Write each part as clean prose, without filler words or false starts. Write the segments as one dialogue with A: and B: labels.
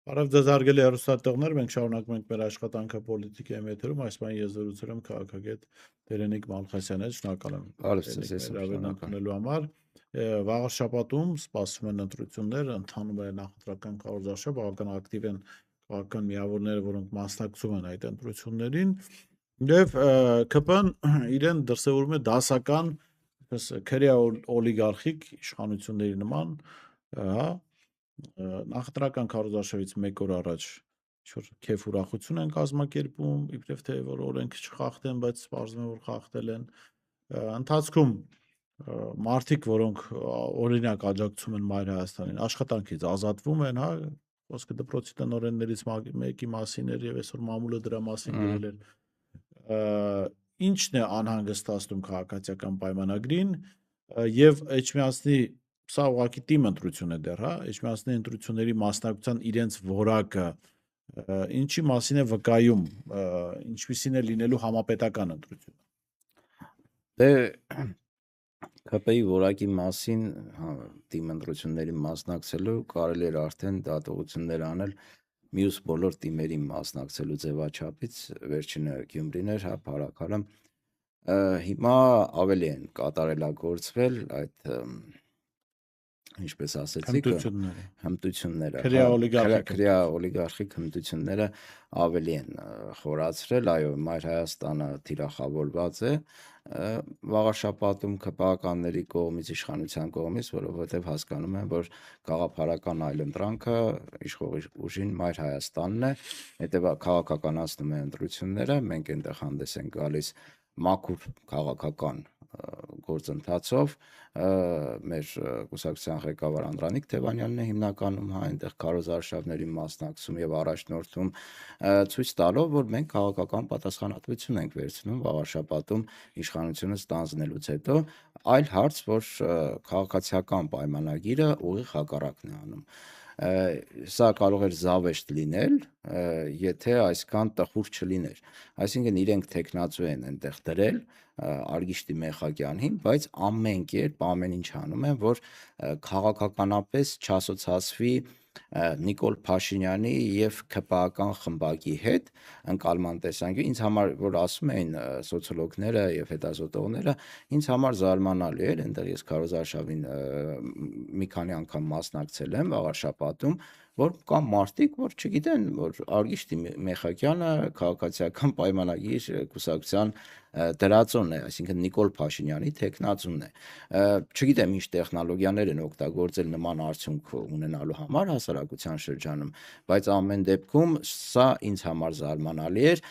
A: Բարև ձեզ հարգելի հեռուստատեղներ, մենք շարունակում ենք մեր աշխատանքը պոլիտիկայի մեթերում, այս բան ես զրուցել եմ քաղաքագետ Տերենիկ Մալխասյանի հետ, շնորհակալ եմ
B: Բարև ձեզ,
A: Տերենիկ
B: ես
A: մեր
B: եմ
A: հավերն
B: շնորհակալ։
A: ընդունելու համար։ Վաղ շաբաթում սպասվում են ընտրություններ, ընթանում է նախընտրական քարոզարշավ, բավական ակտիվ են քաղաքական միավորները, որոնք մասնակցում են այդ ընտրություններին, եւ ԿՊ-ն իրեն դրսևորում է դասական, քրեա օլիգարխիկ իշխանությունների նման, հա, նախընտրական քարոզարշավից 1 օր առաջ ինչ-որ քեֆ ուրախություն են կազմակերպում, իբրև թե որ օրենք չխախտեն, բայց պարզվում է, որ խախտել են։ Ընթացքում մարդիկ, որոնք օրինակ աջակցում են Մայր Հայաստանին, աշխատանքից ազատվում են, հա, խոսքը դպրոցի տնօրեններից մեկի մասին էր եւ այսօր մամուլը դրա մասին գրել էր։ Ինչն է անհանգստացնում քաղաքացիական պայմանագրին եւ Էջմիածնի սա ուղղակի թիմ ընտրություն է դեռ, հա, Էջմիածնի ընտրությունների մասնակցության իրենց որակը ինչի մասին է վկայում, ինչպիսին է լինելու համապետական ընտրությունը։
B: Դե ԿՊ-ի որակի մասին թիմ ընտրությունների մասնակցելու կարելի էր արդեն դատողություններ անել մյուս բոլոր թիմերի մասնակցելու ձևաչափից, վերջինը Գյումրին էր, հա, Փարաքարը։ Հիմա ավելի են կատարելագործվել այդ ինչպես ասեցիք, հմտությունները, քրեա օլիգարխիկ հմտությունները ավելի են խորացրել, այո, Մայր Հայաստանը թիրախավորված է վաղաշաբաթում ԿՊ-ականների կողմից, իշխանության կողմից, որովհետև հասկանում են, որ գաղափարական այլընտրանքը իշխող ուժին Մայր Հայաստանն է, հետևաբար քաղաքականացնում է ընտրությունները, մենք այնտեղ հանդես ենք գալիս մաքուր քաղաքական գործընթացով, մեր կուսակցության ղեկավար Անդրանիկ Թևանյանն է հիմնականում այնտեղ քարոզարշավների մասնակցում եւ առաջնորդում, ցույց տալով, որ մենք քաղաքական պատասխանատվություն ենք վերցնում վաղաշաբաթում իշխանությունը ստանձնելուց հետո, այլ հարց, որ քաղաքացիական պայմանագիրը ուղիղ հակառակն է անում։ Սա կարող էր զավեշտ լինել, եթե այսքան տխուր չլիներ, այսինքն իրենք թեկնածու են այնտեղ դրել Արգիշտի Մեխակյանին, բայց ամեն կերպ, ամեն ինչ անում են, որ քաղաքականապես չասոցացվի Նիկոլ Փաշինյանի եւ ԿՊ-ական խմբակի հետ ընկալման տեսանկյունից, ինձ համար, որ ասում էին սոցիոլոգները եւ հետազոտողները, ինձ համար զարմանալի էր, այնտեղ ես քարոզարշավին մի քանի անգամ մասնակցել եմ վաղաշաբաթում, որ կան մարդիկ, որ չգիտեն, որ Արգիշտի Մեխակյանը քաղաքացիական պայմանագիր կուսակցության դրածոն է, այսինքն Նիկոլ Փաշինյանի թեկնածուն է։ Չգիտեմ ինչ տեխնոլոգիաներ են օգտագործել նման արդյունք ունենալու համար հասարակության շրջանում, բայց ամեն դեպքում սա ինձ համար զարմանալի էր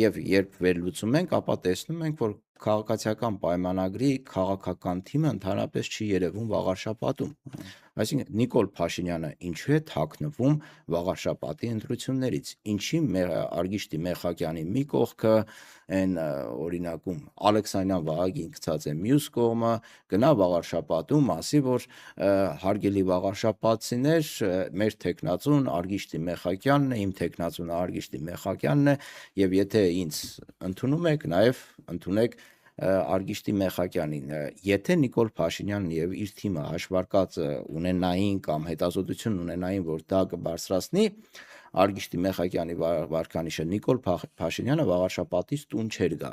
B: եւ երբ վերլուծում ենք, ապա տեսնում ենք, որ քաղաքացիական պայմանագրի քաղաքական թիմը ընդհանրապես չի երևում վաղաշաբաթում։ Այսինքն Նիկոլ Փաշինյանը ինչու է թաքնվում վաղաշաբաթի ընտրություններից, ինչի Արգիշտի Մեխակյանի մի կողքը այն օրինակում Ալեքսանյան Վահագին գցած է մյուս կողմը, գնա վաղաշաբաթում ասի, որ հարգելի վաղաշաբաթցիներ, մեր թեկնածուն Արգիշտի Մեխակյանն է, իմ թեկնածունը Արգիշտի Մեխակյանն է, եւ եթե ինձ ընդունում եք, նաեւ ընդունեք Արգիշտի Մեխակյանին, եթե Նիկոլ Փաշինյանն եւ իր թիմը հաշվարկած ունենային կամ հետազոտություն ունենային, որ դա կբարձրացնի Արգիշտի Մեխակյանի վարկանիշը, Նիկոլ Փաշինյանը վաղաշաբաթից տուն չէր գա,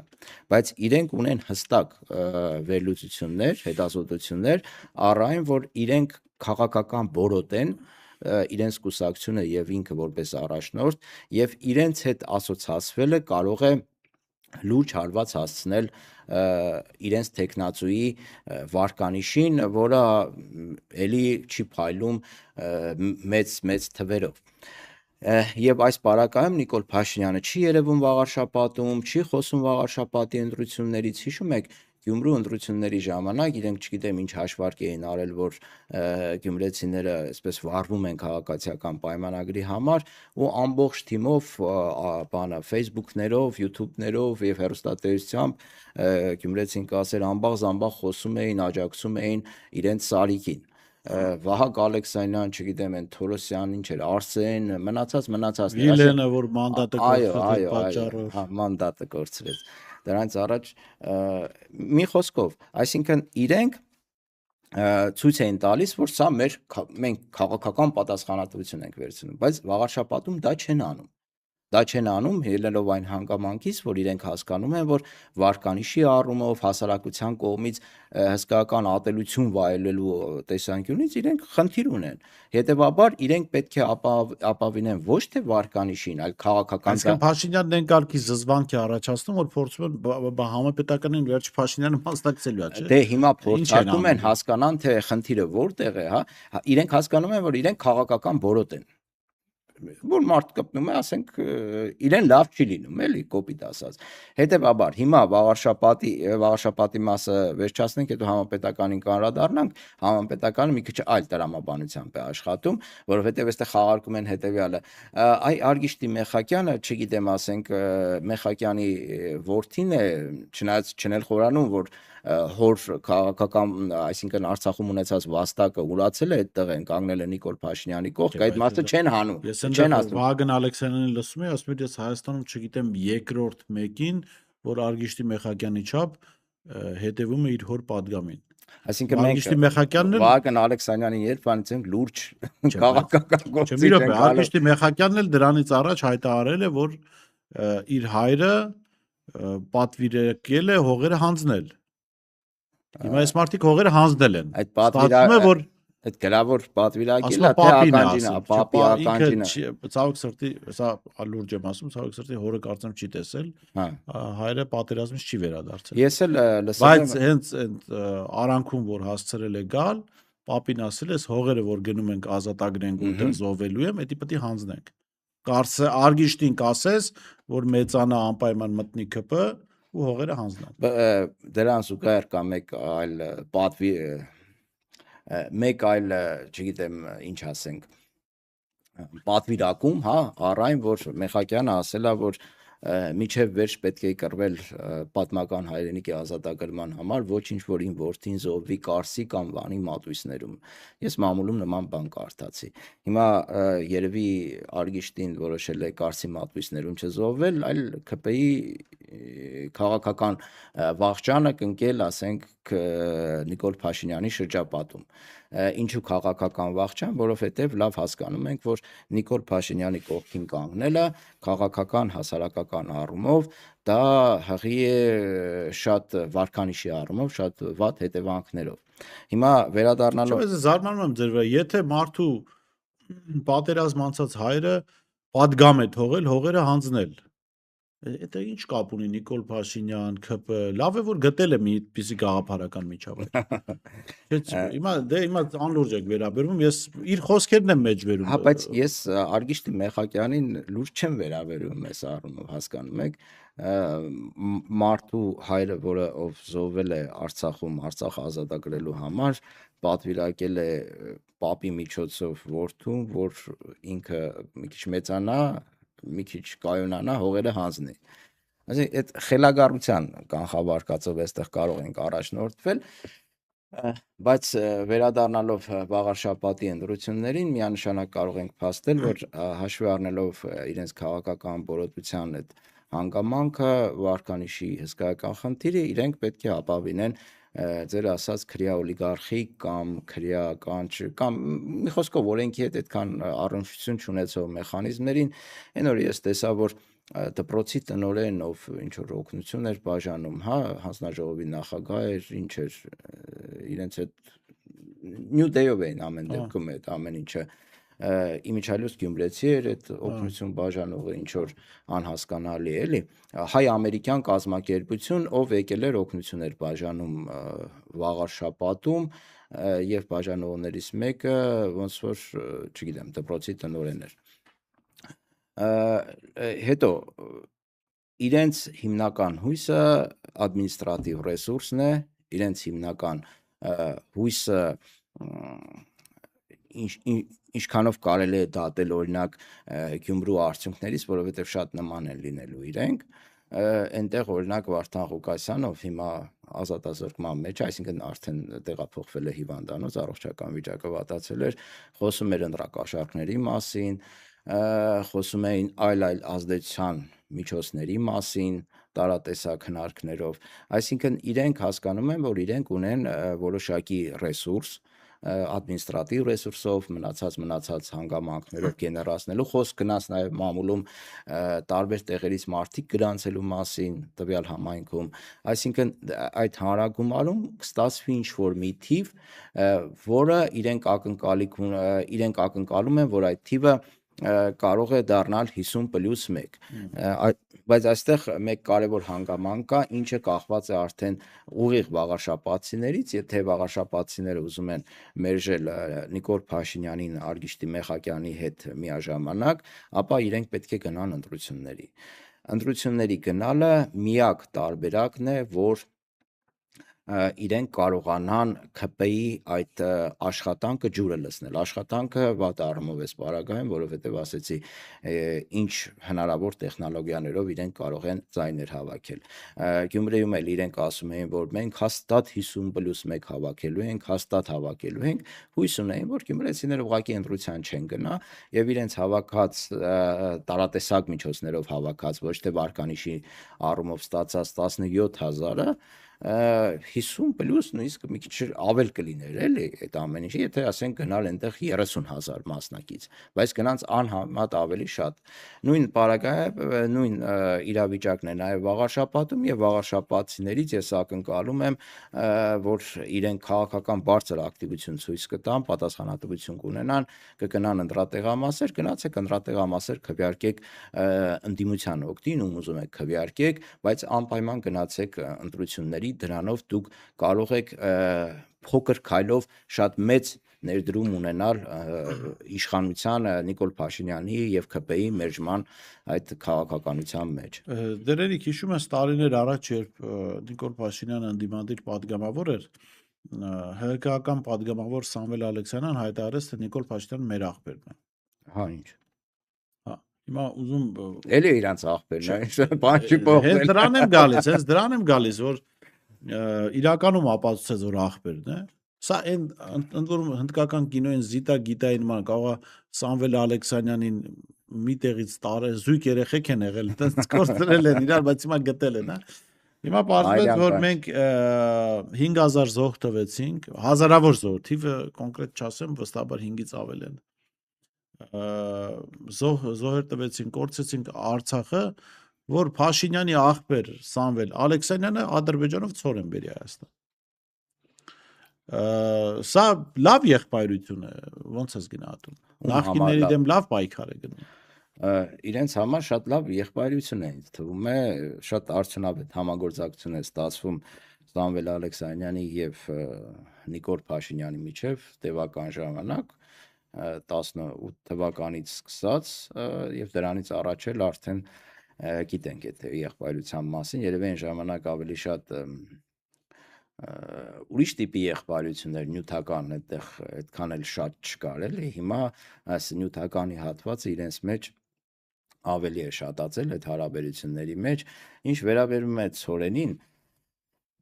B: բայց իրենք ունեն հստակ վերլուծություններ, հետազոտություններ, առ այն, որ իրենք քաղաքական բորոտ են իրենց կուսակցությունը եւ ինքը որպես առաջնորդ եւ իրենց հետ ասոցացվելը կարող է լուրջ հարված հասցնել իրենց տեխնացուի վարկանիշին, որը էլի չի փայլում մեծ թվերով։ Եվ այս պարագայում Նիկոլ Փաշինյանը չի երևում վաղաշաբաթում, չի խոսում վաղաշաբաթի ընտրություններից, հիշում եք Գյումրու ընտրությունների ժամանակ իրենք չգիտեմ ինչ հաշվարկ էին արել, որ գյումրեցիները այսպես վառվում են քաղաքացիական պայմանագրի համար ու ամբողջ թիմով բանը Facebook-ներով, YouTube-ներով եւ հեռուստատեսությամբ գյումրեցին կասեր ամբաղ խոսում էին, աջակցում էին իրենց սարիկին։ Վահագ Ալեքսանյան, չգիտեմ, այն Թորոսյան, ինչ էր, Արսեն, մնացած
A: Վիլենը, որ մանդատը կորցրեց պատճառով,
B: հա, մանդատը կորցրեց։ Դրանից առաջ մի խոսքով, այսինքն իրենք ցույց էին տալիս, որ սա մենք քաղաքական պատասխանատվություն ենք վերցնում, բայց վաղարշապատում դա չեն անում։ Դա չեն անում ելնելով այն հանգամանքից, որ իրենք հասկանում են, որ վարկանիշի առումով հասարակության կողմից հսկայական ատելություն վայելելու տեսանկյունից իրենք խնդիր ունեն։ Հետևաբար իրենք պետք է ապավինեն ոչ թե վարկանիշին, այլ քաղաքական։
A: Այսինքն Փաշինյանն են կարգի զզվանք է առաջացնում, որ փորձում են համապետականին վերջ Փաշինյանը մասնակցելու է, չէ՞։
B: Դե հիմա փորձարկում են հասկանան, թե խնդիրը որտեղ է, հա։ Իրենք հասկանում են, որ իրենք քաղաքական բորոտ են։ Որ մարդ կպնում է, ասենք, իրեն լավ չի լինում, էլի, կոպիտ ասած։ Հետևաբար, հիմա վաղարշապատի մասը վերջացնենք, հետո համապետականին կանրադառնանք, համապետականը մի քիչ այլ տրամաբանությամբ է աշխատում, որովհետև այստեղ խաղարկում են հետևյալը։ Այ Արգիշտի Մեխակյանը, չգիտեմ, ասենք, Մեխակյանի որդին է, չնայած չնել խորանում, որ հոր քաղաքական, այսինքն Արցախում ունեցած վաստակը ուրացել է, այդտեղ են կանգնել է Նիկոլ Փաշինյանի կողք, այդ մասը չեն հանում։
A: Վահագն Ալեքսանյանին լսում եմ, ասում եմ, ես Հայաստանում չգիտեմ երկրորդ մեկին, որ Արգիշտի Մեխակյանի չափ հետևում է իր հոր падգամին։
B: Այսինքն
A: Արգիշտի Մեխակյանն էլ
B: Վահագն Ալեքսանյանին երբ անցենք լուրջ քաղաքական գործիք
A: են։ Արգիշտի Մեխակյանն էլ դրանից առաջ հայտարարել է, որ իր հայրը պատվիրակել է հողերը հանձնել։ Հիմա այս մարդիկ հողերը հանձնել են։
B: Այդ պատվիրակը այդ գրավոր պատվիրակելը թե ականջինա, պապի ականջինա։
A: Ցավոք սրտի, սա լուրջ եմ ասում, ցավոք սրտի հորը կարծեմ չի տեսել։ Հայրը պատերազմից չի վերադարձել։
B: Ես էլ լսել եմ։
A: Բայց հենց այդ արանքում, որ հասցրել է գալ, պապին ասել է, հողերը որ գնում ենք ազատագրենք ու դեռ զոհվելու եմ, դա պետք է հանձնենք։ Կարծե Արգիշտին կասես, որ մեծանա անպայման մտնի ԿՊ ու հողերը հանձնան։
B: Դրան զուգահեռ կա մեկ այլ, չգիտեմ, ինչ ասենք, պատվիրակում, հա, առայն, որ Մեխակյանը ասել է, որ միջև վերջ պետք է կռվել պատմական հայրենիքի ազատագրման համար, ոչինչ որ իմ որդին զոհվի Կարսի կամ Վանի մատույցներում։ Ես մամուլում նման բան կարդացի։ Հիմա երևի Արգիշտին որոշել է Կարսի մատույցներում չզոհվել, այլ ԿՊ-ի քաղաքական վաղճանը կնկել, ասենք, Նիկոլ Փաշինյանի շրջապատում։ Ինչու քաղաքական վաղճան, որովհետև լավ հասկանում ենք, որ Նիկոլ Փաշինյանի կողքին կանգնելը քաղաքական հասարակական առումով դա հղի է շատ վարկանիշի առումով, շատ վատ հետևանքներով։ Հիմա վերադառնալով
A: Ես զարմանում եմ ձեր վրա, եթե մարդու պատերազմ անցած հայրը падգամ է թողել հողերը հանձնել, դա ինչ կապ ունի Նիկոլ Փաշինյան, ԿՊ, լավ է որ գտել է մի այդպիսի գաղափարական միջավայր։ Հիմա անլուրջ եք վերաբերվում, ես իր խոսքերն եմ մեջբերում։
B: Հա, բայց ես Արգիշտի Մեխակյանին լուրջ չեմ վերաբերվում այս առումով, հասկանում եք, մարդու հայրը, որը ով զոհվել է Արցախում, Արցախ ազատագրելու համար, պատվիրակել է պապի միջոցով որդուն, որ ինքը մի քիչ մեծանա, մի քիչ կայունանա, հողերը հանձնի։ Այսինքն այդ խելագարության կանխավարկածով այստեղ կարող ենք առաջնորդվել, բայց վերադառնալով վաղարշապատի ընտրություններին միանշանակ կարող ենք փաստել, որ հաշվի առնելով իրենց քաղաքական բորոտության այդ հանգամանքը, վարկանիշի հսկայական խնդիրը, իրենք պետք է ապավինեն ձեր ասած քրյա օլիգարխի կամ քրյա կանչ կամ մի խոսքով օրենքի հետ այդքան առնչություն չունեցող մեխանիզմներին, այն որ ես տեսա, որ դպրոցի տնօրեն, ով ինչ որ օգնություն էր բաժանում, հա, հանձնաժողովի նախագահ էր, ինչ էր, իրենց այդ նյու դեյով էին ամեն դեպքում այդ ամեն ինչը Իմիջալյուս Գյումրեցի էր այդ օգնություն բաժանողը, ինչ որ անհասկանալի է, էլի, հայ-ամերիկյան կազմակերպություն, ով եկել էր օգնություն էր բաժանում վաղարշապատում եւ բաժանողներից մեկը ոնց որ, չգիտեմ, դպրոցի տնօրեն էր։ Հետո իրենց հիմնական հույսը ադմինիստրատիվ ռեսուրսն է, իրենց հիմնական հույսը ինչքանով կարելի է դատել օրինակ Գյումրու արդյունքներից, որովհետև շատ նման են լինելու իրենք, այնտեղ օրինակ Վարդան Ղուկասյանով հիմա ազատազրկման մեջ, այսինքն արդեն տեղափոխվել է հիվանդանոց, առողջական վիճակը վատացել էր, խոսում էր ընտրակաշառքների մասին, խոսում էին այլ ազդեցության միջոցների մասին, տարատեսակ հնարքներով, այսինքն իրենք հասկանում են, որ իրենք ունեն որոշակի ռեսուրս, ադմինիստրատիվ ռեսուրսով, մնացած հանգամանքներով գեներացնելու, խոսք գնաց նաև մամուլում տարբեր տեղերից մարդիկ գրանցելու մասին տվյալ համայնքում, այսինքն այդ հանրագումարում կստացվի ինչ-որ մի թիվ, որը իրենք ակնկալում են, որ այդ թիվը կարող է դառնալ 50+1, բայց այստեղ մեկ կարևոր հանգամանք կա, ինչը կախված է արդեն ուղիղ վաղարշապատցիներից, եթե վաղարշապատցիները ուզում են մերժել Նիկոլ Փաշինյանին Արգիշտի Մեխակյանի հետ միաժամանակ, ապա իրենք պետք է գնան ընտրությունների գնալը միակ տարբերակն է, որ իրենք կարողանան ՔՊ-ի այդ աշխատանքը ջուրը լցնել, աշխատանքը վատ առումով է պարագայում, որովհետև ասեցի ինչ հնարավոր տեխնոլոգիաներով իրենք կարող են ձայներ հավաքել, Գյումրիում էլ իրենք ասում էին, որ մենք հաստատ 50+1 հավաքելու ենք, հաստատ հավաքելու ենք, հույս ունեին, որ գյումրեցիները ուղղակի ընտրության չեն գնա եւ իրենց հավաքած տարատեսակ միջոցներով հավաքած, ոչ թե վարկանիշի առումով ստացած 17,000-ը 50+ նույնիսկ մի քիչ ավել կլիներ էլի այդ ամեն ինչը, եթե ասենք գնալ այնտեղ 30,000 մասնակից, բայց գնանց անհամեմատ ավելի շատ, նույն պարագայում նույն իրավիճակն է նաև վաղարշապատում եւ վաղարշապատցիներից ես ակնկալում եմ, որ իրենք քաղաքական բարձր ակտիվություն ցույց կտան, պատասխանատվություն կունենան, կգնան ընտրատեղամասեր, գնացեք ընտրատեղամասեր քվեարկեք ընդդիմության օգտին, ում ուզում եք քվեարկեք, բայց անպայման գնացեք ընտրությունների, դրանով դուք կարող եք փոքր քայլով շատ մեծ ներդրում ունենալ իշխանության Նիկոլ Փաշինյանի եւ ՔՊ-ի մերժման այդ քաղաքականության մեջ։
A: Դերերիկ հիշում ես տարիներ առաջ, երբ Նիկոլ Փաշինյանը ընդդիմադիր падգամավոր էր, ՀԿ-ական падգամավոր Սամվել Ալեքսանյան հայտարարեց, թե Նիկոլ Փաշինյանը մեր աղբերն է։
B: Հա, ինչ։
A: Հիմա ուզում
B: էլի իրանց աղբերն է, բան չի փոխվել։
A: Հենց դրան եմ գալիս, որ իրականում ապացուցեց, որ աղբերն է։ Սա ընդ որում հնդկական կինոյին Զիտա Գիտայի նման կարող է Սամվել Ալեքսանյանին մի տեղից զույգ երեխեք են եղել, այդպես կորցրել են իրար, բայց հիմա գտել են, հա։ Հիմա պարզվեց, որ մենք 5000 զոհ տվեցինք, հազարավոր զոհ, թիվը կոնկրետ չասեմ, վստահաբար 5-ից ավել են։ Զոհեր տվեցին, կորցրեցինք Արցախը, որ Փաշինյանի աղբեր Սամվել Ալեքսանյանը Ադրբեջանով ցոր են բերի Հայաստան։ Սա լավ եղբայրություն է, ոնց ես գնահատում։ Նախկինների դեմ լավ պայքար է գնում։
B: Իրենց համար շատ լավ եղբայրություն է, ինձ թվում է, շատ արդյունավետ համագործակցություն է ստացվում Սամվել Ալեքսանյանի եւ Նիկոլ Փաշինյանի միջև տևական ժամանակ 18 թվականից սկսած եւ դրանից առաջ էլ արդեն գիտենք այդ եղբայրության մասին, երևի այն ժամանակ ավելի շատ ուրիշ տիպի եղբայրություններ նյութական այդտեղ այդքան էլ շատ չկար էլի, հիմա այս նյութականի հատվածը իրենց մեջ ավելի է շատացել այդ հարաբերությունների մեջ, ինչ վերաբերում է ցորենին,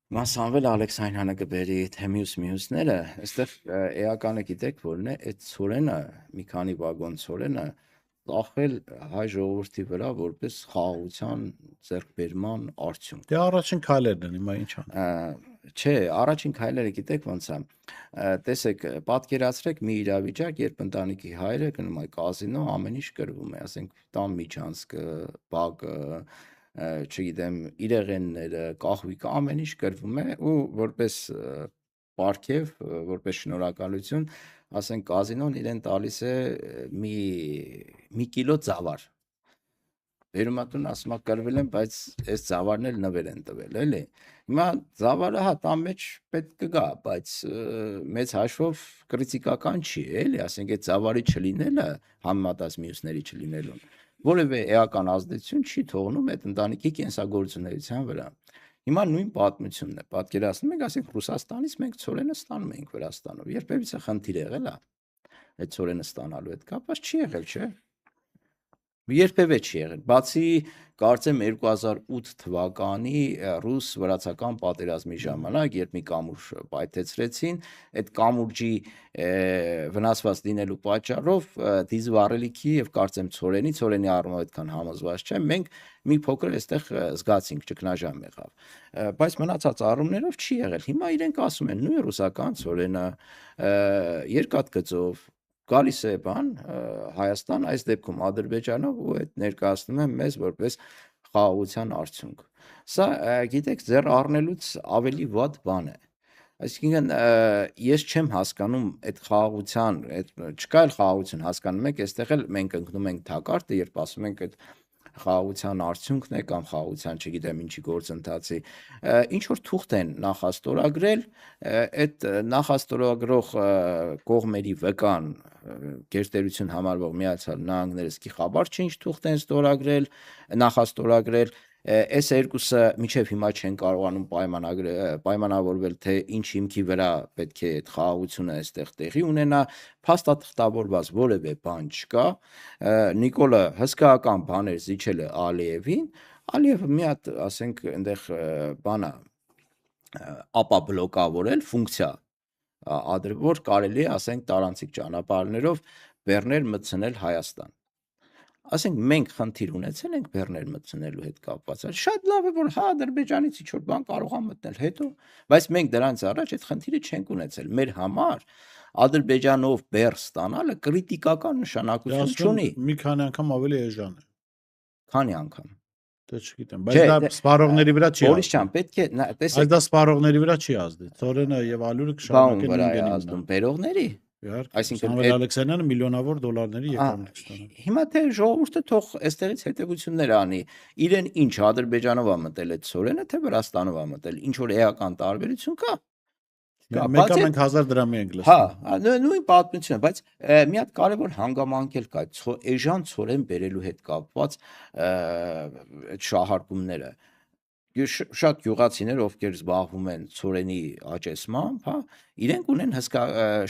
B: Սամվել Ալեքսանյանը կբերի թե մյուսները, այստեղ էականը գիտեք որն է, այդ ցորենը, մի քանի վագոն ցորենը ծախել հայ ժողովրդի վրա որպես խաղաղության ձեռքբերման արդյունք։
A: Դե առաջին քայլերն են, հիմա ինչ ան։
B: Չէ, առաջին քայլերը գիտեք ոնց է։ Տեսեք, պատկերացրեք մի իրավիճակ, երբ ընտանիքի հայրը գնում է կազինո, ամեն ինչ կրվում է, ասենք տան միջանցքը, բակը, չգիտեմ, իրեղենները, կահույքը, ամեն ինչ կրվում է ու որպես պարգև, որպես շնորհակալություն, ասենք կազինոն իրեն տալիս է մի կիլո ծավար։ Վերումատուն ասում է կրվել են, բայց այս ծավարն էլ նվեր են տվել, էլի։ Հիմա ծավարը հա տան մեջ պետք կգա, բայց մեծ հաշվով կրիտիկական չի, էլի, ասենք այդ ծավարի չլինելը համեմատած մյուսների չլինելուն որևէ էական ազդեցություն չի թողնում այդ ընտանիքի կենսագործունեության վրա։ Հիմա նույն պատմությունն է, պատկերացնում եք, ասենք Ռուսաստանից մենք ցորենը ստանում ենք Վրաստանով, երբևիցե խնդիր եղել է այդ ցորենը ստանալու հետ կապված չի եղել, չէ։ Երբևէ չի եղել, բացի կարծեմ 2008 թվականի ռուս-վրացական պատերազմի ժամանակ, երբ մի կամուրջ պայթեցրեցին, այդ կամուրջի վնասված լինելու պատճառով դիզվառելիքի եւ կարծեմ ցորենի առումով այդքան համոզված չեմ, մենք մի փոքր այստեղ զգացինք ճգնաժամ եղավ, բայց մնացած առումներով չի եղել, հիմա իրենք ասում են նույն ռուսական ցորենը երկաթգծով գալիս է բան Հայաստան, այս դեպքում Ադրբեջանով ու այդ ներկայացնում են մեզ որպես խաղաղության արդյունք։ Սա գիտեք ձեռ առնելուց ավելի վատ բան է։ Այսինքն ես չեմ հասկանում այդ խաղաղության, այդ չկա էլ խաղաղություն, հասկանում եք, այստեղ էլ մենք ընկնում ենք թակարդը, երբ ասում ենք այդ խաղաղության արդյունքն է կամ խաղաղության, չգիտեմ ինչի գործընթացի, ինչ որ թուղթ են նախաստորագրել, այդ նախաստորագրող կողմերի վկան գերտերություն համարվող Միացյալ Նահանգները սկի խաբար չէ ինչ թուղթ են ստորագրել, նախաստորագրել, այս երկուսը մինչև հիմա չեն կարողանում պայմանավորվել, թե ինչ հիմքի վրա պետք է այդ խաղաղությունը այստեղ տեղի ունենա, փաստաթղթավորված որևէ բան չկա, Նիկոլը հսկայական բաներ զիջել է Ալիևին, Ալիևը մի հատ, ասենք, այնտեղ բանա ապաբլոկավորել ֆունկցիա որ կարելի է, ասենք, տարանցիկ ճանապարհներով բեռներ մտցնել Հայաստան։ Ասենք մենք խնդիր ունեցել ենք բեռներ մտցնելու հետ կապված, շատ լավ է որ հա Ադրբեջանից ինչ որ բան կարող է մտնել հետո, բայց մենք դրանից առաջ այդ խնդիրը չենք ունեցել։ Մեր համար Ադրբեջանով բեռ ստանալը կրիտիկական նշանակություն ունի։
A: Մի քանի անգամ ավելի էժան է։
B: Քանի անգամ։
A: Դա չգիտեմ, բայց դա սպառողների վրա չի։
B: Բորիս ջան, պետք է տեսեք։
A: Բայց դա սպառողների վրա չի ազդի։ Ցորենը եւ Ալյուրը կշարունակեն
B: ինքնին ազդում բերողների։
A: Այսինքն Սամվել Ալեքսանյանը միլիոնավոր դոլարների եկամուտ ստանա։
B: Հիմա թե ժողովուրդը թող այստեղից հետևություններ անի, իրեն ինչ Ադրբեջանով է մտել այդ ցորենը, թե Վրաստանով է մտել, ինչ որ էական տարբերություն կա։
A: Մեկը մենք 1000 դրամի ենք լսում։
B: Հա, նույն պատմությունը, բայց մի հատ կարևոր հանգամանք էլ կա, էժան ցորեն բերելու հետ կապված այդ շահարկումները։ Շատ գյուղացիներ, ովքեր զբաղվում են ցորենի աճեցմամբ, հա, իրենք ունեն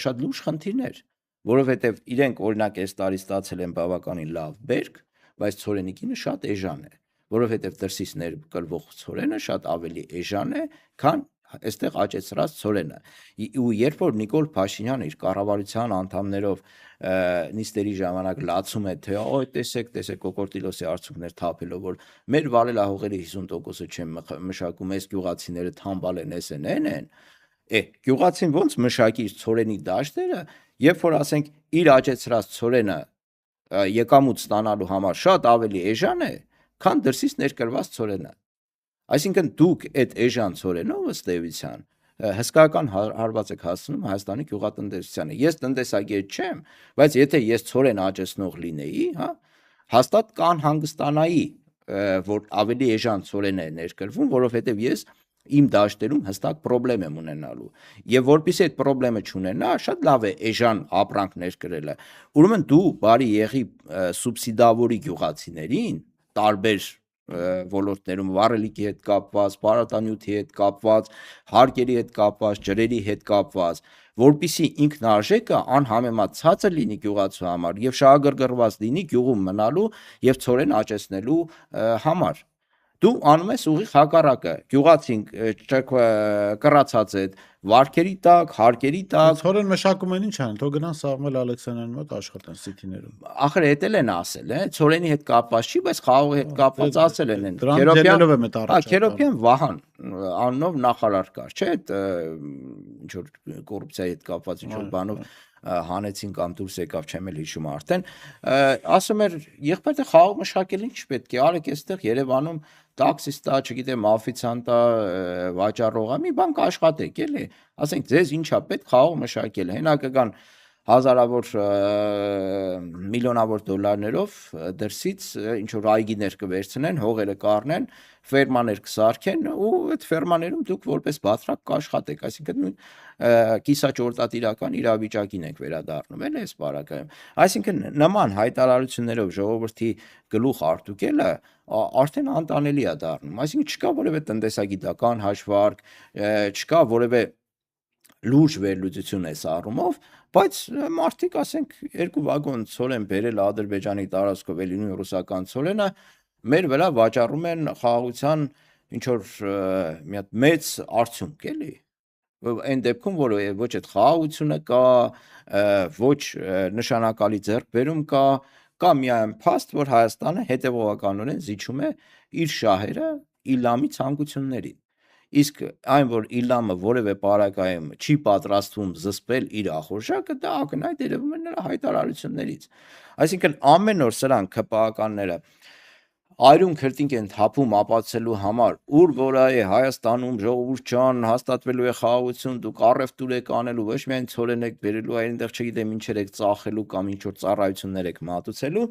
B: շատ լուրջ խնդիրներ, որովհետև իրենք օրինակ այս տարի ստացել են բավականին լավ բերք, բայց ցորենի գինը շատ էժան է, որովհետև դրսից ներկրվող ցորենը շատ ավելի էժան է, քան այստեղ աճեցրած ցորենը։ Ու երբ որ Նիկոլ Փաշինյանը իր կառավարության անդամներով նիստերի ժամանակ լացում է, թե օ տեսեք կոկորտիլոսի արդյունքներ թափելով, որ մեր վարելահողերի 50%-ը չեն մշակում, այս գյուղացիները թամբալ են, են, գյուղացին ոնց մշակի իր ցորենի դաշտերը, երբ որ ասենք իր աճեցրած ցորենը եկամուտ ստանալու համար շատ ավելի էժան է, քան դրսից ներկրված ցորենը։ Այսինքն դուք այդ էժան ցորենով ըստ էության հսկայական հարված եք հասցնում Հայաստանի գյուղատնտեսությանը։ Ես տնտեսագետ չեմ, բայց եթե ես ցորեն աճեցնող լինեի, հա, հաստատ կանհանգստանայի, որ ավելի էժան ցորեն է ներկրվում, որովհետև ես իմ դաշտերում հստակ խնդրեմ եմ ունենալու։ Եվ որpիսի այդ խնդրեմը չունենա, շատ լավ է էժան ապրանք ներկրելը։ Ուրեմն դու բարի եղի սուբսիդավորի գյուղացիներին, տարբեր ոլորտներում վառելիքի հետ կապված, պարարտանյութի հետ կապված, հարկերի հետ կապված, ջրերի հետ կապված, որպիսի ինքնարժեքը անհամեմատ ցածր լինի գյուղացու համար եւ շահագրգռված լինի գյուղում մնալու եւ ցորեն աճեցնելու համար։ Դու անում ես ուղիղ հակառակը, գյուղացին կռացած է վարքերի տակ, հարկերի տակ։
A: Ցորեն մշակում են ինչ ան, թող գնան Սամվել Ալեքսանյանի մոտ աշխատեն Սիթիներում։
B: Ախր էդ էլ են ասել, ցորենի հետ կապված չի, բայց խաղողի հետ կապված ասել են։ Քերոբյան Վահան անունով նախարար կար, չէ՞, ինչ որ կոռուպցիայի հետ կապված ինչ որ բանով հանեցին կամ դուրս եկավ, չեմ էլ հիշում արդեն, ասում էր եղբայրը խաղող մշակել ինչ պետք է արեք այստեղ Երևանում տաքսիստա, չգիտեմ, օֆիցիանտա, վաճառողա, մի բան կաշխատեք, էլի, ասենք ձեզ ինչա պետք խաղող մշակել, հենա կգան հազարավոր միլիոնավոր դոլարներով դրսից ինչ որ այգիներ կվերցնեն, հողերը կառնեն, ֆերմաներ կսարքեն ու այդ ֆերմաներում դուք որպես բացրակ կաշխատեք, այսինքն կիսաճորտատիրական իրավիճակին եք վերադառնում, էլ այս բարակայում։ Այսինքն նման հայտարարություններով ժողովրդի գլուխ արտուկելը արդեն անտանելի է դառնում, այսինքն չկա որևէ տնտեսագիտական հաշվարկ, չկա որևէ լուրջ վերլուծություն այս առումով, բայց մարդիկ ասենք 2 վագոն ցոլ են բերել Ադրբեջանի տարածքով էլի նույն ռուսական ցոլենը մեր վրա վաճառում են խաղաղության ինչ որ մի հատ մեծ արդյունք էլի այն դեպքում որ ոչ այդ խաղաղությունը կա ոչ նշանակալի ձեռքբերում կա միայն փաստ որ Հայաստանը հետևողականորեն զիջում է իր շահերը Իլամի ցանկություններին իսկ այն որ Իլամը որևէ պարագայում չի պատրաստվում զսպել իր ախորժակը դա ակնհայտ երևում է նրա հայտարարություններից այսինքն ամեն օր սրանք ԿՊԱ-ականները այրում քրտինք են թափում ապացելու համար ուր որ է Հայաստանում ժողովուրդ ջան հաստատվելու է խաղաղություն դուք առևտուր եք անելու ոչ միայն ցորեն եք բերելու այնտեղ չգիտեմ ինչեր եք ծախելու կամ ինչ որ ծառայություններ եք մատուցելու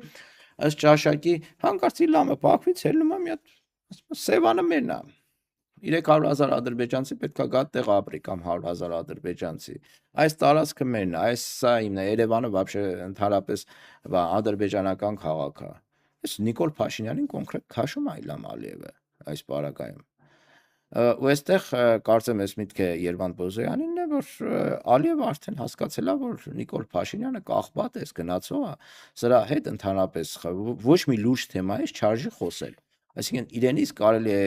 B: ըստ ճաշակի հանկարծ Իլամը փակվից ելնում է մի հատ Սևանը մերն է 300,000 ադրբեջանցի պետքա գա տեղ ապրի կամ 100,000 ադրբեջանցի այս տարածքը մերն է այս սա իմն է Երևանը вообще ընդհանրապես ադրբեջանական քաղաք է Այս Նիկոլ Փաշինյանին կոնկրետ քաշում է Իլհամ Ալիևը այս պարագայում ու այստեղ կարծեմ ես միտքը Երվանդ Բոզոյանինն է որ Ալիևը արդեն հասկացել է որ Նիկոլ Փաշինյանը կախված է գնացող է սրա հետ ընդհանրապես ոչ մի լուրջ թեմա է չարժի խոսել այսինքն իրենից կարելի է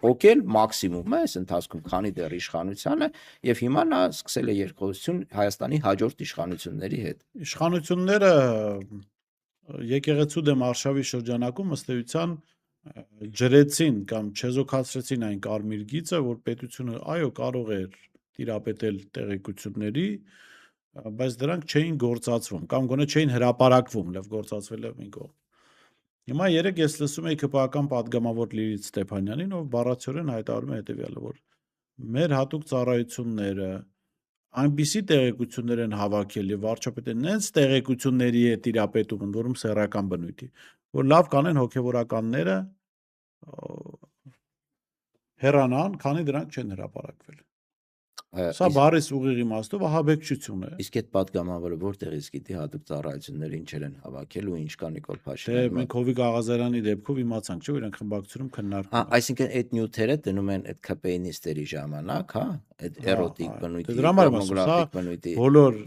B: փոկել մաքսիմումը այս ընթացքում քանի դեռ իշխանությանը եւ հիմա նա սկսել է երկխոսություն Հայաստանի հաջորդ իշխանությունների հետ
A: իշխանությունները եկեղեցու դեմ արշավի շրջանակում ըստ էության ջրեցին կամ չեզոքացրեցին այն կարմիր գիծը, որ պետությունը այո կարող էր տիրապետել տեղեկությունների, բայց դրանք չէին գործածվում կամ գոնե չէին հրապարակվում, լավ գործածվել է մի կողմ։ Հիմա երեք ես լսում էի ԿՊԱ-ական падգամավոր Լիլիթ Ստեփանյանին, ով բառացիորեն հայտարարում է հետևյալը, որ մեր հատուկ ծառայությունները այնպիսի տեղեկություններ են հավաքել եւ վարչապետը նենց տեղեկությունների է տիրապետում ընդորում սեռական բնույթի որ լավ կանեն հոգեվորականները հեռանան քանի դրանք չեն հրապարակվել Սա բարիս ուղիղ իմաստով ահաբեկչություն է
B: իսկ այդ падգամավորը որտեղից գիտի հատուկ ծառայությունները ինչեր են հավաքել ու ինչ կա Նիկոլ Փաշինյանը
A: մենք Հովիկ Աղազարյանի դեպքով իմացանք չէ՞ որ իրենք խմբակցությունում քննարկում
B: այսինքն այդ նյութերը դնում են այդ ԿՊ-նիստերի ժամանակ հա այդ էրոտիկ բնույթի
A: դրամատիկ
B: բնույթի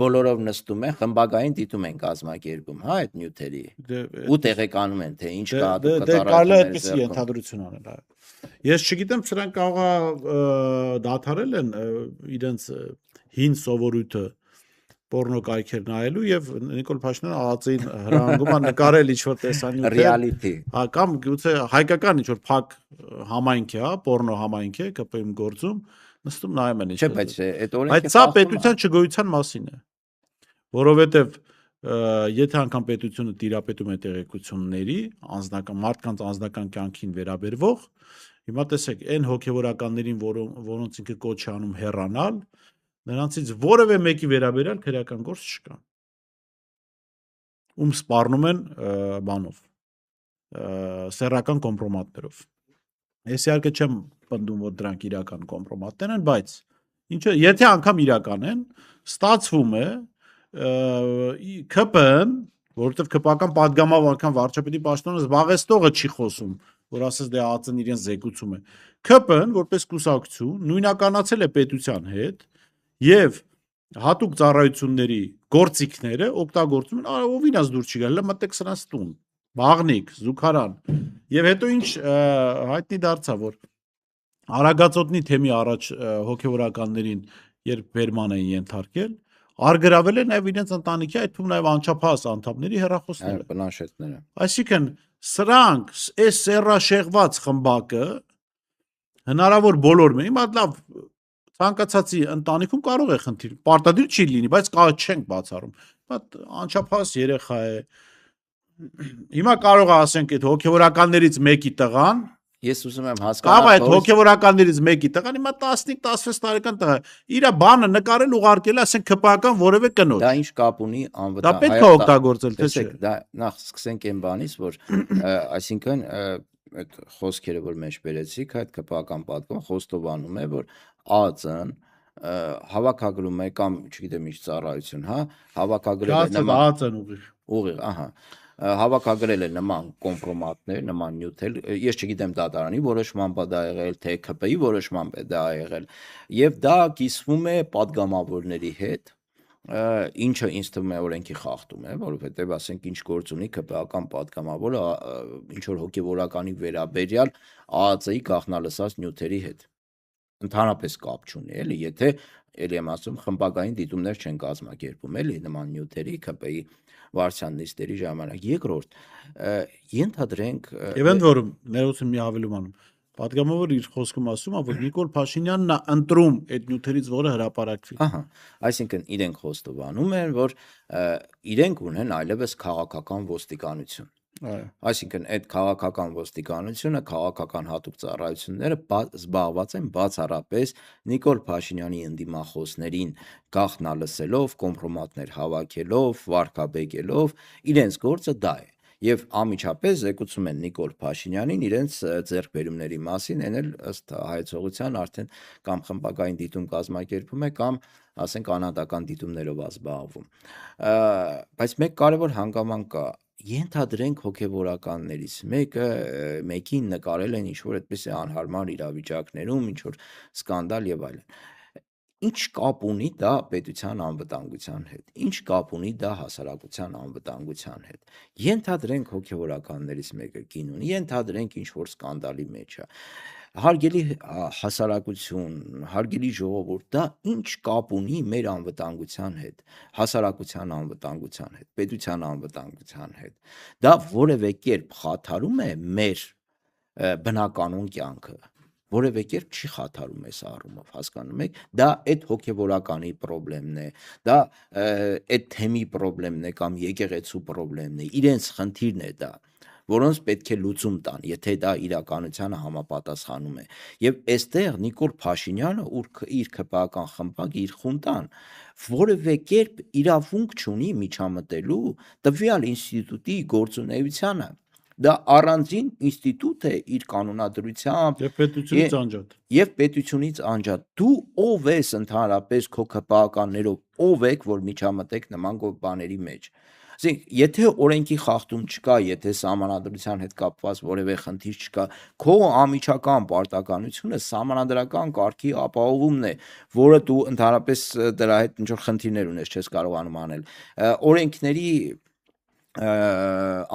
B: բոլորով նստում են խմբագային դիտում են կազմակերպում հա այդ նյութերի ու տեղեկանում են թե ինչ կա հատուկ
A: ծառայություններ Ես չգիտեմ սրանք կարող դադարել են իրենց հին սովորույթը պորնոկայքեր նայելու եւ Նիկոլ Փաշինյանը ԱԱԾ-ին հրահանգում է նկարել ինչ-որ տեսանյութ
B: reality
A: կամ գուցե հայկական ինչ-որ փակ համայնք է, հա, պորնո համայնք է ԿՊ-ում գործում, նստում նայում են
B: Չէ,
A: բայց սա պետության չգոյության մասին է, որովհետեւ եթե անգամ պետությունը տիրապետում է տեղեկությունների անձնական մարդկանց անձնական կյանքին վերաբերվող Հիմա տեսեք, այն հոգևորականներին, որոնց ինքը կոչ է անում հեռանալ, նրանցից որևէ մեկի վերաբերյալ քրեական գործ չկա։ Ում սպառնում են բանով, սեռական կոմպրոմատներով։ Ես իհարկե չեմ պնդում, որ դրանք իրական կոմպրոմատներ են, բայց ինչը, եթե անգամ իրական են, ստացվում է ԿՊ-ն, որովհետև ԿՊԱ-ական падգամավոր անգամ վարչապետի պաշտոնը զբաղեցնողը չի խոսում որ ասես դե ԱԱԾ-ն իրենց զեկուցում է։ ԿՊ-ն որպես կուսակցություն նույնականացել է պետության հետ եւ հատուկ ծառայությունների գործիքները օգտագործում են, ովին աս դուր չի գալի, մտեք սրանց տուն, բաղնիկ, զուգարան։ Եվ հետո ինչ հայտնի դարձավ, որ Արագածոտնի թեմի առաջ հոգեվորականներին երբ բերման էին ենթարկել, արգրավել է նաեւ իրենց ընտանիքի այդ թվում նաեւ անչափահաս անդամների հեռախոսները,
B: պլանշետները։
A: Այսինքն Սրանք այս սեռաշեղված խմբակը հնարավոր բոլորն հիմա լավ ցանկացածի ընտանիքում կարող է խնդիր պարտադիր չի լինի բայց չենք բացառում բայց անչափահաս երեխա է հիմա կարող է ասենք այդ հոգեվորականներից մեկի տղան
B: Ես ուզում եմ հասկանալ
A: Կարող է այդ հոգեվորականներից մեկի տղան հիմա 15-16 տարեկան տղա իր բանը նկարել ուղարկել ասենք ԿՊԱ-ական որևէ կնոջ
B: Դա ինչ կապ ունի անվտանգ
A: Դա պետք է օգտագործել թե չէ
B: Դա նախ սկսենք այն բանից որ այսինքն այդ խոսքերը որ մեջ բերեցիք այդ ԿՊԱ-ական պատկոն խոստովանում է որ ԱԱԾ-ն հավաքագրում է կամ չգիտեմ ինչ ծառայություն հա հավաքագրել է
A: նման ԱԱԾ-ն
B: ուղիղ ահա հավաքագրել է նման կոմպրոմատներ, նման նյութեր, ես չգիտեմ դատարանի որոշմամբ է դա եղել, թե ԿՊ-ի որոշմամբ է դա եղել, եւ դա կիսվում է падգամավորների հետ, ինչը ինձ թվում է օրենքի խախտում է, որովհետև ասենք ինչ գործ ունի ԿՊԱ-ական պատգամավորը ինչ որ հոգևորականի վերաբերյալ ԱԱԾ-ի գաղտնալսած նյութերի հետ ընդհանրապես կապ չունի, էլի, եթե էլի եմ ասում խմբակային դիտումներ չեն կազմակերպում, էլի նման նյութերի ԿՊ-ի վարչության նիստերի ժամանակ։ Երկրորդ, ենթադրենք
A: Եվ ընդ որում ներողություն մի հավելում անում պատգամավորը իր խոսքում ասում է, որ Նիկոլ Փաշինյանն է ընտրում այդ նյութերից որը հրապարակվի։
B: Ահա, այսինքն իրենք խոստովանում են, որ իրենք ունեն այլևս քաղաքական ոստիկանություն։ Այսինքն այդ քաղաքական ոստիկանությունը, քաղաքական հատուկ ծառայությունները զբաղված են բացառապես Նիկոլ Փաշինյանի ընդդիմախոսներին գաղտնալսելով, կոմպրոմատներ հավաքելով, վարկաբեկելով, իրենց գործը դա է։ Եվ անմիջապես զեկուցում են Նիկոլ Փաշինյանին իրենց ձեռքբերումների մասին, այն էլ ըստ հայեցողության արդեն կամ խմբակային դիտում կազմակերպում է, կամ ասենք անհատական դիտումներով զբաղվում։ Բայց մեկ կարևոր հանգամանք կա, ենթադրենք հոգևորականներից մեկին նկարել են ինչ-որ այդպիսի անհարմար իրավիճակներում, ինչ-որ սկանդալ եւ այլն։ Ինչ կապ ունի դա պետության անվտանգության հետ, ինչ կապ ունի դա հասարակության անվտանգության հետ։ Ենթադրենք հոգևորականներից մեկը կին ունի, ենթադրենք ինչ-որ սկանդալի մեջ է։ Հարգելի հասարակություն, հարգելի ժողովուրդ, դա ինչ կապ ունի մեր անվտանգության հետ, հասարակության անվտանգության հետ, պետության անվտանգության հետ։ Դա որևէ կերպ խաթարում է մեր բնականոն կյանքը, որևէ կերպ չի խաթարում այս առումով, հասկանում եք, դա այդ հոգևորականի պրոբլեմն է, դա այդ թեմի պրոբլեմն է կամ եկեղեցու պրոբլեմն է, իրենց խնդիրն է դա, որոնց պետք է լուծում տան, եթե դա իրականությանը համապատասխանում է։ Եվ այստեղ Նիկոլ Փաշինյանը իր ԿՊԱ-ական խմբակը, իր խունտան որևէ կերպ իրավունք չունի միջամտելու տվյալ ինստիտուտի գործունեությանը։ Դա առանձին ինստիտուտ է իր կանոնադրությամբ
A: եւ պետությունից անջատ։
B: Եվ պետությունից անջատ։ Դու ով ես ընդհանրապես քո ԿՊԱ-ականներով, ով եք, որ միջամտեք նման բաների մեջ։ Ասենք, եթե օրենքի խախտում չկա, եթե սահմանադրության հետ կապված որևէ խնդիր չկա, քո անմիջական պարտականությունը սահմանադրական կարգի ապահովումն է, որը դու ընդհանրապես դրա հետ ինչ-որ խնդիրներ ունես, չես կարողանում անել։ Օրենքների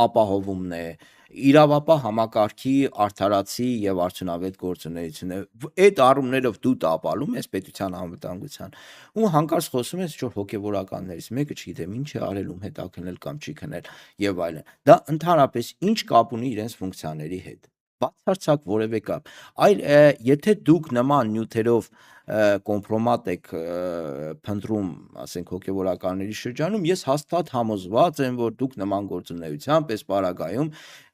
B: ապահովումն է, իրավապահ համակարգի արդարացի եւ արդյունավետ գործունեություն է։ Այդ առումներով դու տապալում ես պետության անվտանգության ու հանկարծ խոսում ես ինչ-որ հոգևորականներից մեկը, չգիտեմ ինչ է արել, ում հետ ակնել կամ չի քնել եւ այլն։ Դա ընդհանրապես ինչ կապ ունի իրենց ֆունկցիաների հետ։ Բացարձակ որևէ կապ։ Այլ եթե դուք նման նյութերով կոմպրոմատ եք փնտրում, ասենք հոգևորականների շրջանում, ես հաստատ համոզված եմ, որ դուք նման գործունեությամբ այս պարագայում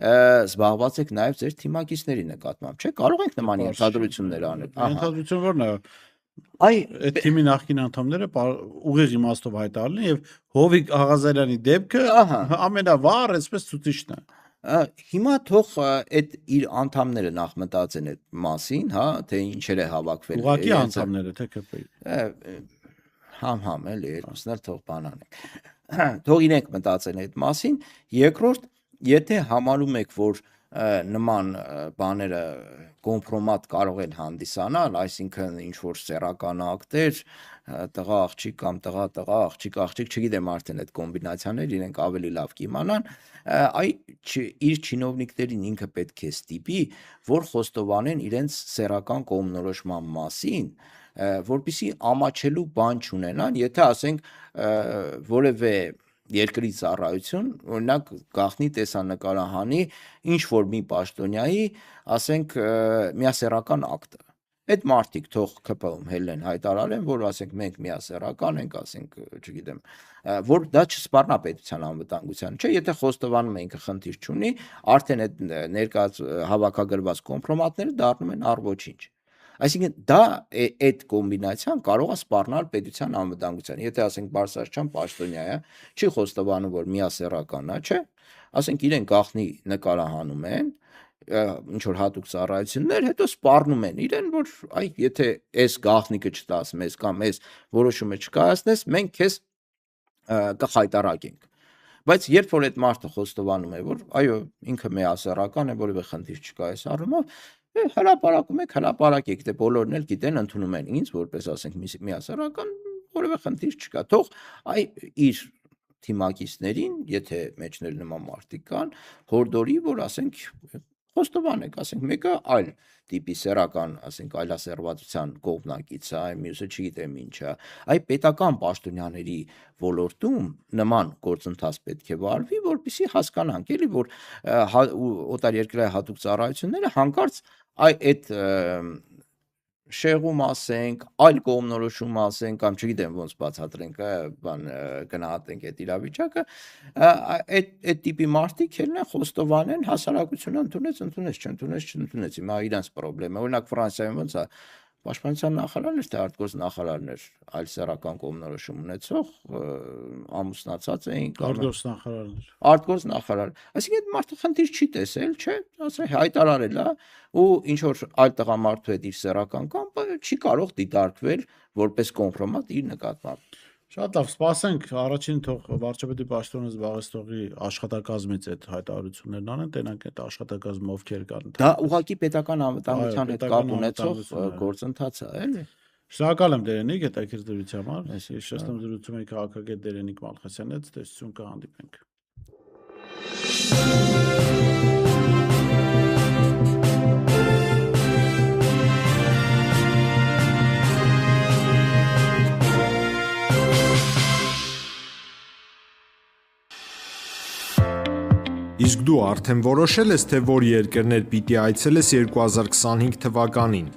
B: զբաղված եք նաև ձեր թիմակիցների նկատմամբ, չէ՞, կարող եք նման ենթադրություններ անել։
A: Ենթադրություն որն է։ Այդ թիմի նախկին անդամները ուղիղ իմաստով հայտարարել են եւ Հովիկ Աղազարյանի դեպքը ամենավառ այսպես ցուցիչն է։
B: Հիմա թող այդ իր անդամները նախ մտածեն այդ մասին, հա, թե ինչեր է հավաքվել։
A: Ուղղակի անդամները թե ԿՊ-ի։
B: Համ, էլի, երկուսն էլ թող բանանեն։ Թող իրենք մտածեն այդ մասին։ Երկրորդ, եթե համարում եք, որ նման բաները կոմպրոմատ կարող են հանդիսանալ, այսինքն ինչ որ սեռական ակտեր, տղա աղջիկ կամ տղա աղջիկ, չգիտեմ արդեն այդ կոմբինացիաներ իրենք ավելի լավ կիմանան, իր չինովնիկներին ինքը պետք է ստիպի, որ խոստովանեն իրենց սեռական կողմնորոշման մասին, որպեսզի ամաչելու բան չունենան, եթե ասենք որևէ երկրի ծառայություն, օրինակ գաղտնի տեսանկարահանի ինչ որ մի պաշտոնյայի, ասենք միասեռական ակտը։ Այդ մարդիկ թող ԿՊ-ում հելեն հայտարարեն, որ ասենք մենք միասեռական ենք, ասենք, չգիտեմ, որ դա չսպառնա պետության անվտանգության, չէ, եթե խոստովանում է ինքը խնդիր չունի, արդեն այդ ներկայացված հավաքագրված կոմպրոմատները դառնում են առ-ոչինչ։ Այսինքն դա այդ կոմբինացիան կարող է սպառնալ պետության անվտանգության։ Եթե ասենք Բարսաշչյան պաշտոնյա է, չի խոստովանում, որ միասեռական է, չէ, ասենք իրեն գաղտնի նկարահանում են, ինչ որ հատուկ ծառայություններ, հետո սպառնում են իրեն, որ այ եթե այս գաղտնիքը չտաս մեզ կամ այս որոշումը չկայացնես, մենք քեզ կխայտարակենք։ Բայց երբ որ այդ մարդը խոստովանում է, որ այո, ինքը միասեռական է, որևէ խնդիր չկա այս առումով, հրապարակում եք, հրապարակեք, դե բոլորն էլ գիտեն, ընդունում են ինձ, որպես ասենք միասեռական, որևէ խնդիր չկա, թող այ իր թիմակիցներին, եթե մեջներ նման մարդիկ կան, հորդորի, որ ասենք խոստովանեք, ասենք մեկը այլ տիպի սեռական, ասենք այլասեռվածության կողմնակից է, մյուսը չգիտեմ ինչ է, այ պետական պաշտոնյաների ոլորտում նման գործընթաց պետք է վարվի, որպեսզի հասկանանք, էլի, որ օտարերկրյա հատուկ ծառայությունները հանկարծ այդ շեղում ասենք, այլ կողմնորոշում ասենք, կամ չգիտեմ ոնց բացատրենք, գնահատենք այդ իրավիճակը, այդ տիպի մարդիկ ելնեն խոստովանեն, հասարակությունը ընդունեց, չընդունեց, հիմա իրանց պրոբլեմ է, օրինակ Ֆրանսիայում ոնց է, Պաշտպանության նախարարն էր, թե արտգործ նախարարն էր, այլ սեռական կողմնորոշում ունեցող, ամուսնացած էին արտգործ նախարար, այսինքն այդ մարդը խնդիր չի տեսել, չէ, ասենք հայտարարել է, ու ինչ որ այլ տղամարդու հետ իր սեռական կամը չի կարող դիտարկվել որպես կոմպրոմատ իր նկատմամբ։
A: Շատ լավ, սպասենք, առաջին թող վարչապետի պաշտոնը զբաղեցնողի աշխատակազմից այդ հայտարարություններն անեն, տենանք այդ աշխատակազմը ովքեր կան։
B: Դա ուղղակի պետական անվտանգության հետ կապ ունեցող գործընթաց է, էլի։
A: Շնորհակալ եմ Դերենիկ, հետաքրքիր դրույթի համար։ Շեշտում զրուցում էի քաղաքագետ Դերենիկ Մալխասյանի հետ, տեսություն կհանդիպենք։
C: Իսկ դու արդեն որոշել ես, թե որ երկրներ պիտի այցելես 2025 թվականին։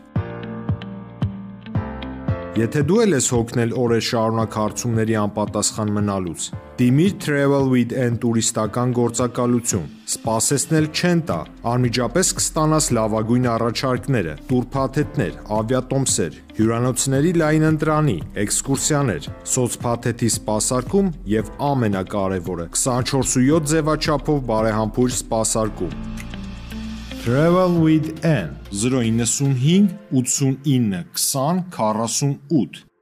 C: Եթե դու ես հոգնել օրեր շարունակ հարցումների անպատասխան մնալուց, դիմիր Travel with N տուրիստական գործակալություն, սպասեցնել չեն տա, անմիջապես կստանաս լավագույն առաջարկները, տուրփաթեթներ, ավիատոմսեր, հյուրանոցների լայն ընտրանի, էքսկուրսիաներ, սոցփաթեթի սպասարկում եւ ամենակարևորը 24/7 ձևաչափով բարեհամբույր սպասարկում։ Travel with N 095 89 20 48